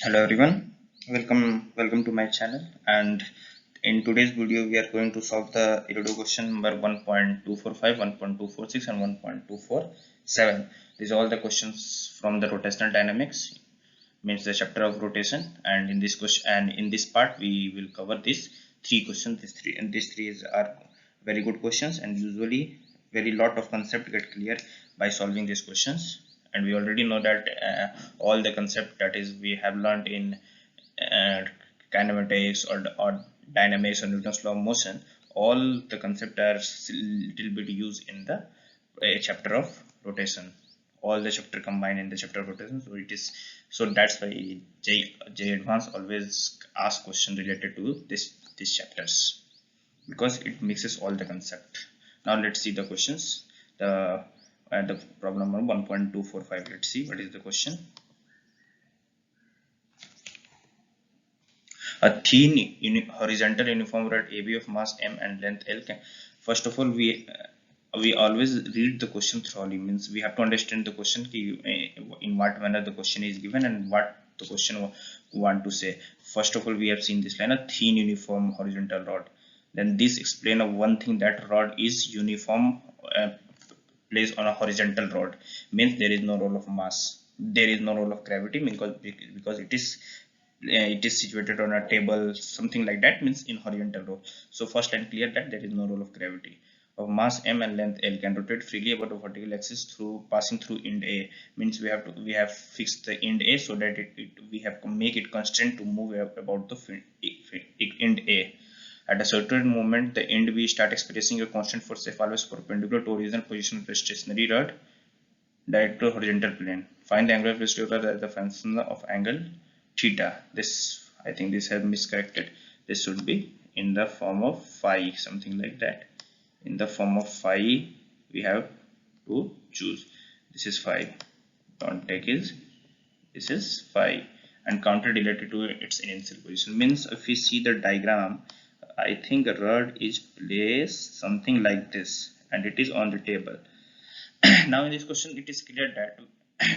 Hello everyone, welcome to my channel. And in today's video we are going to solve the Erudo question number 1.245, 1.246 and 1.247. These are all the questions from the rotational dynamics, means the chapter of rotation. And in this question and in this part we will cover these three questions. These three are very good questions, and usually very lot of concept get clear by solving these questions. And we already know that all the concept that is we have learned in kinematics or dynamics or Newton's law of motion, all the concept are little bit used in the chapter of rotation. All the chapter combined in the chapter of rotation. So it is, so that's why J Advanced always ask question related to these chapters, because it mixes all the concept. Now let's see the questions. The problem number 1.245. Let's see what is the question. A thin horizontal uniform rod AB of mass m and length L can, first of all we always read the question thoroughly, means we have to understand the question in what manner the question is given and what the question want to say. First of all, we have seen this line, a thin uniform horizontal rod. Then this explain of one thing, that rod is uniform placed on a horizontal rod, means there is no role of mass, there is no role of gravity, because it is situated on a table, something like that, means in horizontal row. So first line clear that there is no role of gravity. Of mass m and length L can rotate freely about the vertical axis through passing through end A, means we have fixed the end A so that we have to make it constant to move about the end A. At a certain moment, the end B start experiencing a constant force F always perpendicular to original position of the stationary rod direct to horizontal plane. Find the angular velocity of the rod as the function of angle theta. This, I think this has miscorrected. This should be in the form of phi, something like that. In the form of phi, we have to choose. This is phi. Don't take is. This is phi, and counter related to its initial position. Means if we see the diagram, I think a rod is placed something like this, and it is on the table. Now in this question, it is clear that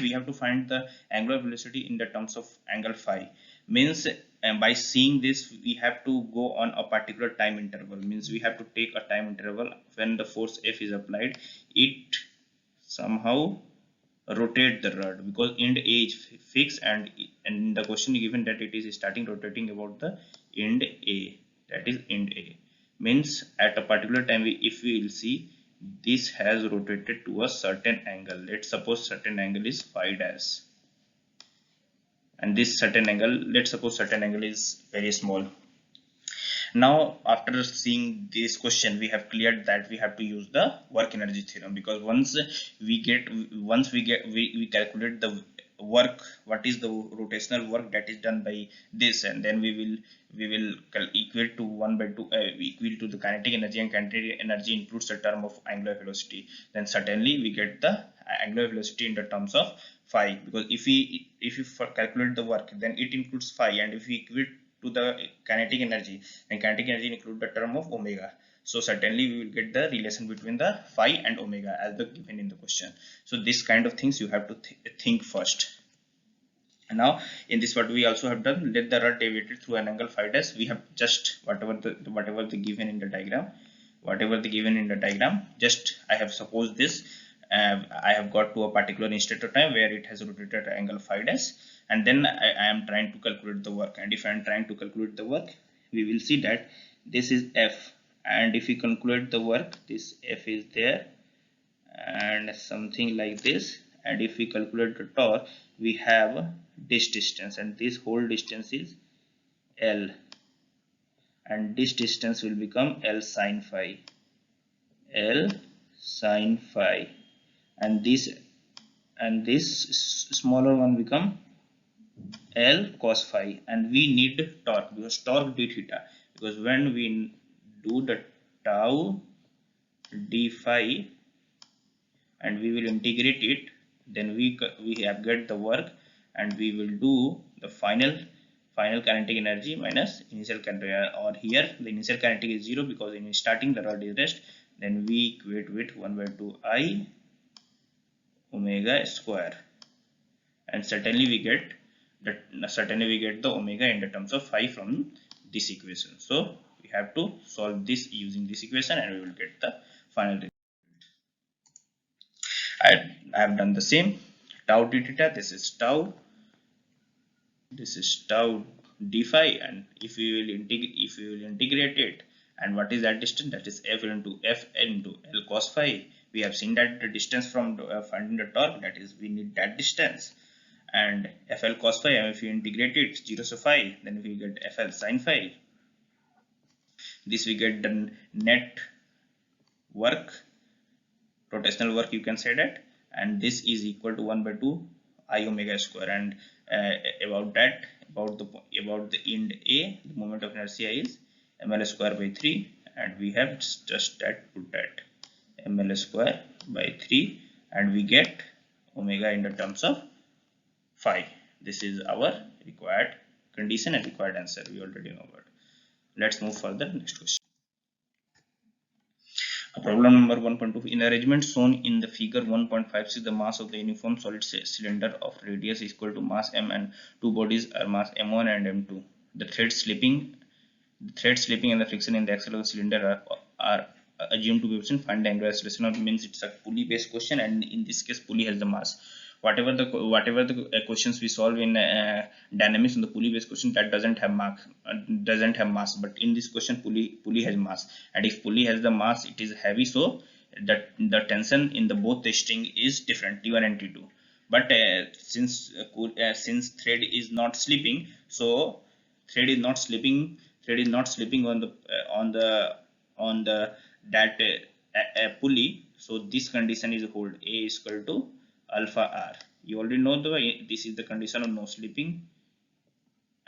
we have to find the angular velocity in the terms of angle phi. Means by seeing this, we have to go on a particular time interval. Means we have to take a time interval when the force F is applied, it somehow rotate the rod, because end A is fixed, and the question given that it is starting rotating about the end A, that is end A. Means at a particular time, if we will see, this has rotated to a certain angle. Let's suppose certain angle is phi dash, and this certain angle, let's suppose certain angle is very small. Now after seeing this question, we have cleared that we have to use the work energy theorem, because once we calculate the work, what is the rotational work that is done by this, and then we will equal to 1 by 2 equal to the kinetic energy, and kinetic energy includes the term of angular velocity. Then certainly we get the angular velocity in the terms of phi, because if we calculate the work, then it includes phi, and if we equate to the kinetic energy, and kinetic energy include the term of omega, so certainly we will get the relation between the phi and omega as the given in the question. So this kind of things you have to think first. And now in this, what we also have done, let the rod deviated through an angle phi dash. We have just whatever the given in the diagram, just I have supposed this, I have got to a particular instant of time where it has rotated angle phi dash, and then I am trying to calculate the work. And if I am trying to calculate the work, we will see that this is F, and if we calculate the work, this F is there and something like this. And if we calculate the torque, we have this distance, and this whole distance is L, and this distance will become L sine phi, and this smaller one become L cos phi. And we need torque, because torque d theta, because when we do the tau d phi and we will integrate it, then we have get the work, and we will do the final kinetic energy minus initial kinetic energy, or here the initial kinetic is 0 because in starting the rod is rest. Then we equate with 1 by 2 I omega square, and certainly we get that certainly we get the omega in the terms of phi from this equation. So we have to solve this using this equation and we will get the final result. I have done the same. Tau d theta, this is tau d phi, and if we will integrate it, and what is that distance? That is f into L cos phi. We have seen that the distance from finding the torque, that is we need that distance, and FL cos phi, and if you integrate it 0 to phi, then we get FL sin phi. This we get the net work, rotational work you can say that, and this is equal to 1 by 2 I omega square. And about the end A, the moment of inertia is ml square by 3, and we have just put that ml square by 3, and we get omega in the terms of phi. This is our required condition and required answer. We already know about. Let's move further. Next question. Problem number 1.2. In the arrangement shown in the figure 1.56, the mass of the uniform solid cylinder of radius is equal to mass m, and two bodies are mass m1 and m2. The thread slipping and the friction in the axle of the cylinder are assumed to be present. Find the angular acceleration. Means it's a pulley based question, and in this case pulley has the mass. Whatever the questions we solve in dynamics in the pulley based question, that doesn't have mass, but in this question pulley has mass, and if pulley has the mass, it is heavy, so that the tension in the both the string is different, T1 and T2. But since thread is not slipping, so thread is not slipping on the pulley, so this condition is hold. A is equal to alpha r. You already know this is the condition of no slipping,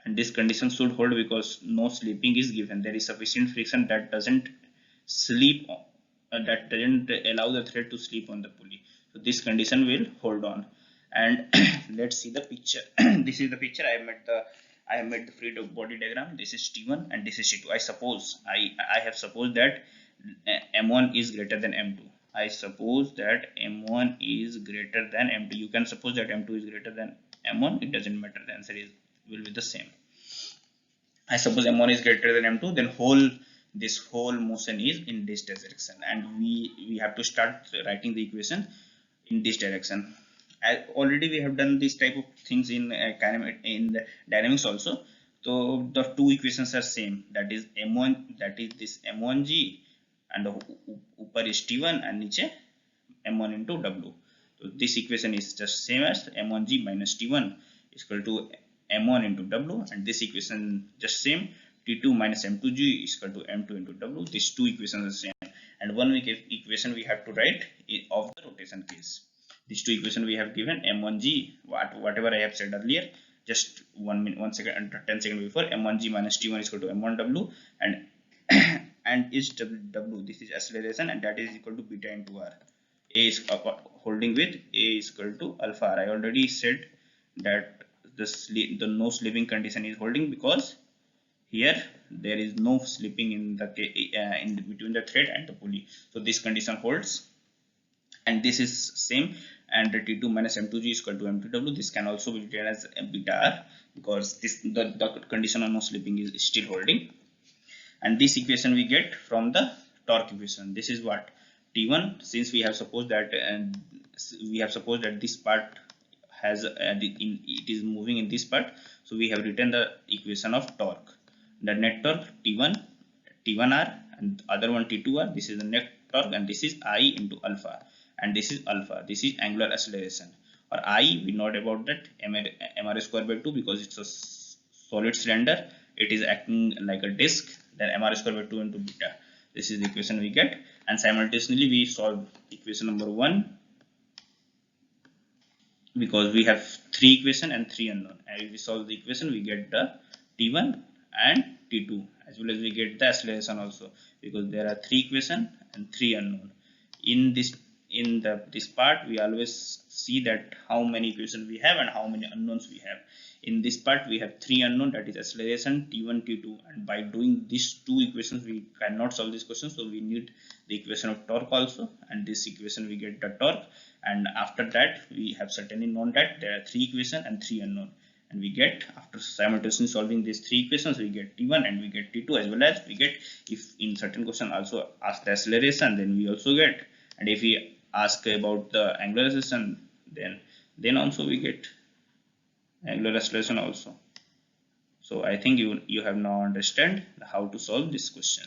and this condition should hold because no slipping is given. There is sufficient friction that doesn't allow the thread to slip on the pulley, so this condition will hold on. And let's see the picture. This is the picture. I have made the free body diagram. This is T1 and this is T2. I have supposed that M1 is greater than M2. I suppose that M1 is greater than M2. You can suppose that M2 is greater than M1. It doesn't matter. The answer will be the same. I suppose M1 is greater than M2. Then this whole motion is in this direction, and we have to start writing the equation in this direction. Already we have done this type of things in the dynamics also. So the two equations are same. That is M1. That is this M1G, and the upper is T1 and niche M1 into W. So this equation is just same as M1G minus T1 is equal to M1 into W, and this equation just same, T2 minus M2G is equal to M2 into W. These two equations are same, and one equation we have to write of the rotation case. These two equations we have given M1G, whatever I have said earlier, just 1 second, 10 seconds before, M1G minus T1 is equal to M1W, and is W, this is acceleration, and that is equal to beta into R. A is holding with A is equal to alpha R. I already said that the no slipping condition is holding because here there is no slipping in between the thread and the pulley, so this condition holds, and this is same. And the T2 minus M2G is equal to M2W. This can also be written as beta R because the condition of no slipping is still holding. And this equation we get from the torque equation. This is what T1, since we have supposed that this part has it is moving in this part, so we have written the equation of torque. The net torque T1R, and other one T2R. This is the net torque, and this is I into alpha, and this is alpha. This is angular acceleration, or I, we know about that mr square by 2 because it's a solid cylinder. It is acting like a disk. Then mr square by 2 into beta. This is the equation we get, and simultaneously we solve equation number 1 because we have 3 equation and 3 unknown. And if we solve the equation, we get the T1 and T2, as well as we get the acceleration also, because there are 3 equation and 3 unknown. In this part, we always see that how many equations we have and how many unknowns we have. In this part, we have 3 unknown, that is acceleration, T1, T2, and by doing these 2 equations, we cannot solve this question, so we need the equation of torque also, and this equation we get the torque. And after that, we have certainly known that there are 3 equation and 3 unknown, and we get, after simultaneously solving these three equations, we get T1 and we get T2, as well as we get, if in certain question also ask the acceleration, then we also get, and if we ask about the angular acceleration, then also we get angular acceleration also. So I think you have now understand how to solve this question.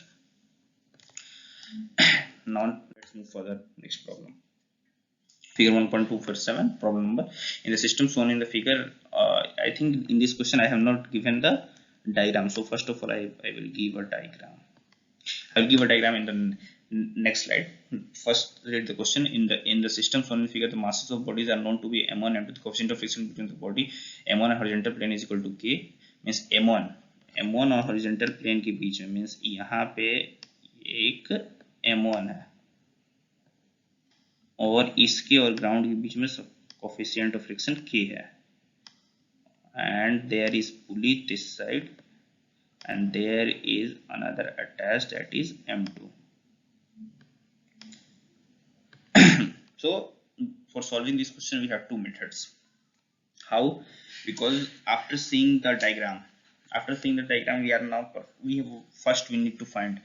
Now let's move further. Next problem. Figure 1.247, problem number. In the system shown in the figure, I think in this question I have not given the diagram. So first of all, I will give a diagram. I'll give a diagram in the next slide. First, read the question. In the system shown in the figure, the masses of bodies are known to be m1 and the coefficient of friction between the body m1 and horizontal plane is equal to k. Means m1 और horizontal plane के बीच में, means यहाँ पे एक m1 है और इसके और ग्राउंड के बीच में कोफिशिएंट ऑफ फ्रिक्शन k है, and there is pulley this side and there is another attached, that is m2. So for solving this question we have two methods. How? Because after seeing the diagram we are now first we need to find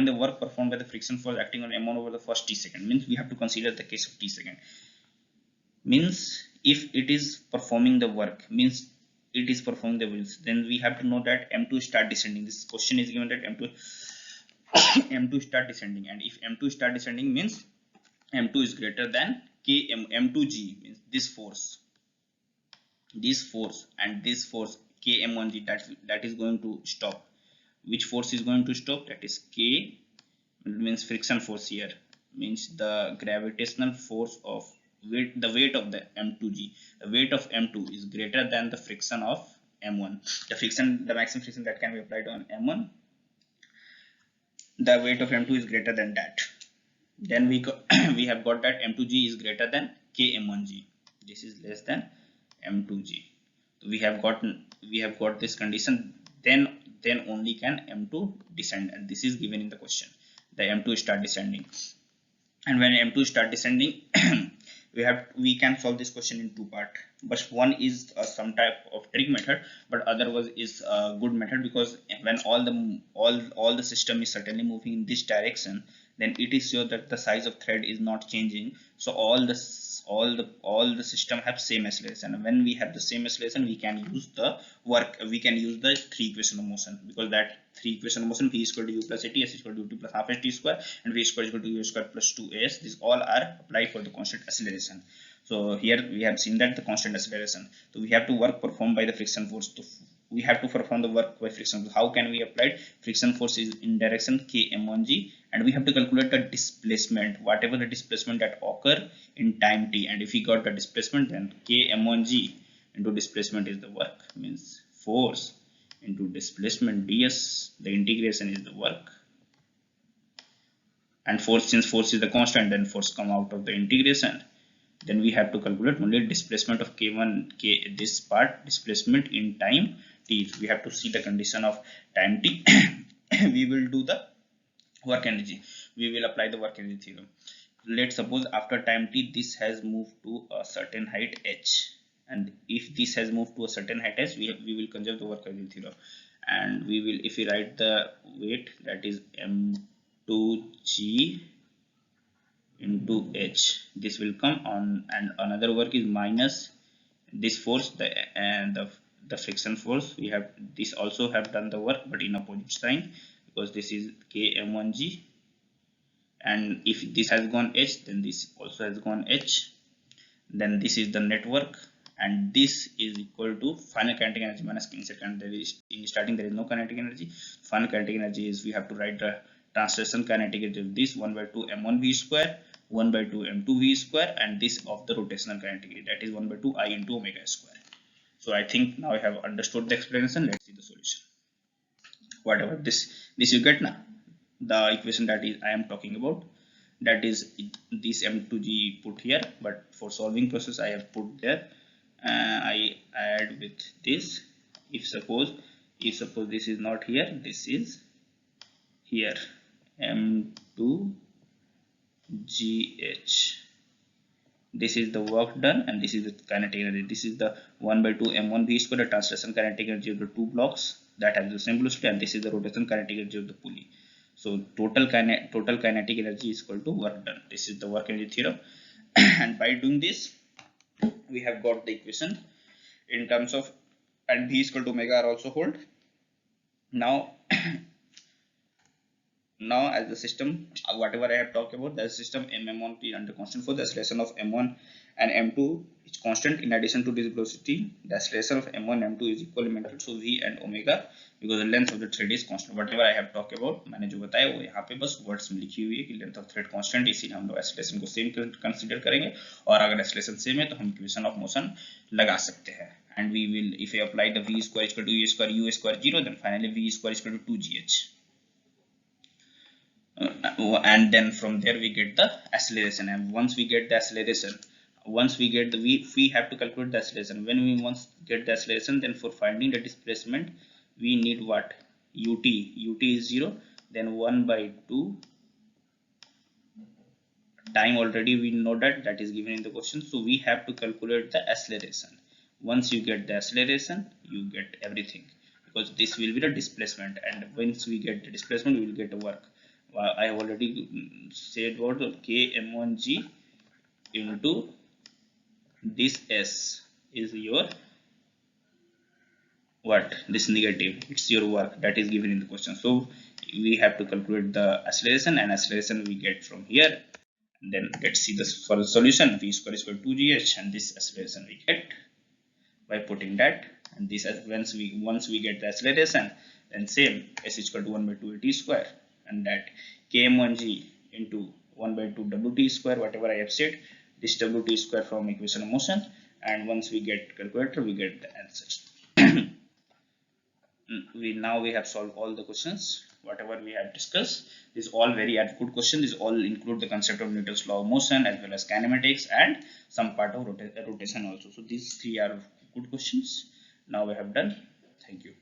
the work performed by the friction force acting on m1 over the first t second. Means we have to consider the case of t second. Means if it is performing the work, means it is performing the wheels, then we have to know that m2 start descending. This question is given that m2 start descending, and if m2 start descending means m2 is greater than m2g, means this force and this force km1g, that is going to stop. Which force is going to stop? That is k, means friction force here, means the gravitational force of the weight of the m2g. The weight of m2 is greater than the friction of m1. The maximum friction that can be applied on m1, the weight of m2 is greater than that. Then we have got that m2g is greater than km1g. This is less than m2g. So we have got this condition. Then only can m2 descend, and this is given in the question. The m2 start descending, and when m2 start descending, we can solve this question in two parts. But one is some type of trick method, but other was is a good method, because when all the system is certainly moving in this direction, then it is sure that the size of thread is not changing. So all the system have same acceleration, and when we have the same acceleration, we can use the three equation of motion, because that three equation of motion, v is equal to u plus at, s is equal to ut plus half ht square, and v is equal to u square plus 2as. These all are applied for the constant acceleration. So here we have seen that the constant acceleration. So we have to work performed by the friction force. We have to perform the work by friction force. How can we apply? Friction force is in direction km1g, and we have to calculate the displacement, whatever the displacement that occur in time t. And if we got the displacement, then km1g into displacement is the work, means force into displacement ds. The integration is the work, and force, since force is the constant, then force come out of the integration. Then we have to calculate only displacement of this part, displacement in time t. We have to see the condition of time t. We will do the work energy. We will apply the work energy theorem. Let's suppose after time t this has moved to a certain height h, and if this has moved to a certain height h, we will conserve the work energy theorem, and we will, if we write the weight, that is m2g into h, this will come on, and another work is minus this force, the friction force. We have this also have done the work, but in opposite sign, because this is km1g, and if this has gone h, then this also has gone h. Then this is the network, and this is equal to final kinetic energy minus initial kinetic. There is, in starting there is no kinetic energy. Final kinetic energy is, we have to write the translation kinetic energy of this 1/2 m1v square, 1/2 m2v square, and this of the rotational kinetic energy, that is 1/2 I into omega square. So I think now I have understood the explanation. Let's see the solution. Whatever this you get now, the equation that is I am talking about, that is this m2g put here, but for solving process I have put there. I add with this. If suppose this is not here, this is here, m2gh This is the work done and this is the kinetic energy. This is the 1 by 2 m1 v square, the translation kinetic energy of the two blocks that have the same velocity, and this is the rotation kinetic energy of the pulley. So total kinetic energy is equal to work done. This is the work energy theorem. And by doing this we have got the equation in terms of, and v is equal to omega are also hold. Now now as the system, whatever I have talked about, the system mm1 is under constant for the acceleration of m1 and m2 is constant. In addition to this velocity, the acceleration of m1 m2 is equivalent to v and omega, because the length of the thread is constant. Whatever I have talked about, मैंने जो बताया वो यहाँ पे बस words में लिखी हुई है कि लेंथ ऑफ थ्रेड कांस्टेंट, इसीलिए हम लोग एक्सेलरेशन को सेम कंसीडर करेंगे, और अगर एक्सेलरेशन सेम है तो हम इक्वेशन ऑफ मोशन लगा सकते हैं. And we will, if I apply the v square is equal to u square, u square 0, then finally v square is equal to 2gh. And then from there we get the acceleration, and once we get the acceleration, once we get the we have to calculate the acceleration. When we once get the acceleration, then for finding the displacement we need what? Ut is 0, then 1 by 2 time, already we know that is given in the question, so we have to calculate the acceleration. Once you get the acceleration you get everything, because this will be the displacement, and once we get the displacement we will get the work. I have already said what km1g into this s is your what? This negative, it's your work that is given in the question. So we have to calculate the acceleration, and acceleration we get from here. And then let's see this for the solution. V square is equal to 2gh, and this acceleration we get by putting that, and this as once we get the acceleration, then same s is equal to 1 by 2 t square, and that km1g into 1 by 2 wt square, whatever I have said, this wt square from equation of motion, and once we get calculator we get the answer. we have solved all the questions whatever we have discussed. This is all very good question. This all include the concept of Newton's law of motion as well as kinematics and some part of rotation also. So these three are good questions. Now we have done. Thank you.